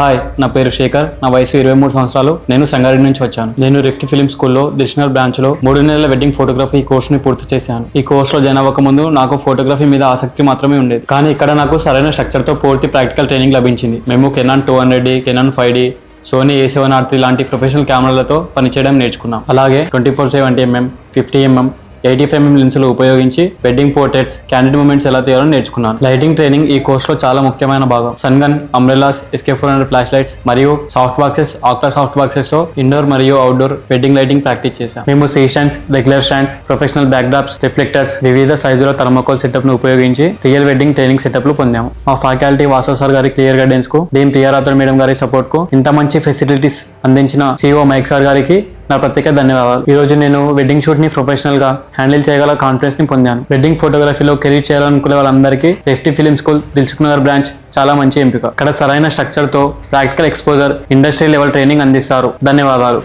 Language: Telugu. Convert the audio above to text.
హాయ్, నా పేరు శేఖర్. నా వయసు 23 సంవత్సరాలు. నేను సంగారెడ్డి నుంచి వచ్చాను. నేను రిఫ్ట్ ఫిలిం స్కూల్లో డివిజనల్ బ్రాంచ్ లో 3 నెలల వెడ్డింగ్ ఫోటోగ్రఫీ కోర్స్ ని పూర్తి చేశాను. ఈ కోర్స్ లో జాయిన్ అవ్వక ముందు నాకు ఫోటోగ్రఫీ మీద ఆసక్తి మాత్రమే ఉండేది. కానీ ఇక్కడ నాకు సరైన స్ట్రక్చర్ తో పూర్తి ప్రాక్టికల్ ట్రైనింగ్ లభించింది. మేము Canon 200D, Canon 5D, Sony A7R3 లాంటి ప్రొఫెషనల్ కెమెరాలతో పనిచేయడం నేర్చుకున్నాం. అలాగే 24-70mm, 50mm, 85mm లెన్సులు ఉపయోగించి వెడ్డింగ్ పోర్ట్రేట్స్, క్యాండిడ్ మూమెంట్స్ ఎలా తీయాలో నేర్చుకున్నాను. లైటింగ్ ట్రైనింగ్ ఈ కోర్స్ లో చాలా ముఖ్యమైన భాగం. Sungun, umbrellas, SK400 flash lights మరియు soft boxes, octa soft boxes తో ఇండోర్ మరియు అవుట్డోర్ వెడ్డింగ్ లైటింగ్ ప్రాక్టీస్ చేశాం. మేము C stands, regular stands, professional backdrops, reflectors, వివిధ సైజుల థర్మోకోల్ సెటప్ ను ఉపయోగించి రియల్ వెడ్డింగ్ ట్రైనింగ్ సెటప్ లు పొందాము. మా ఫ్యాకల్టీ వాసవ్ సార్ గారి క్లియర్ గైడెన్స్ కు, డీన్ టిఆర్ రాథోడ్ మేడం గారి సపోర్ట్ కు, ఇంత మంచి ఫెసిలిటీస్ అందించిన CEO మైక్ సార్ గారికి నా ప్రత్యేక ధన్యవాదాలు. ఈ రోజు నేను వెడ్డింగ్ షూట్ ని ప్రొఫెషనల్ గా హ్యాండిల్ చేయగల కాన్ఫిడెన్స్ ని పొందాను. వెడ్డింగ్ ఫోటోగ్రఫీలో కెరీర్ చేయాలనుకునే వాళ్ళందరికీ rift film school, Dilsukh Nagar branch చాలా మంచి ఎంపిక. ఇక్కడ సరైన స్ట్రక్చర్ తో practical exposure, industry level training అందిస్తారు. ధన్యవాదాలు.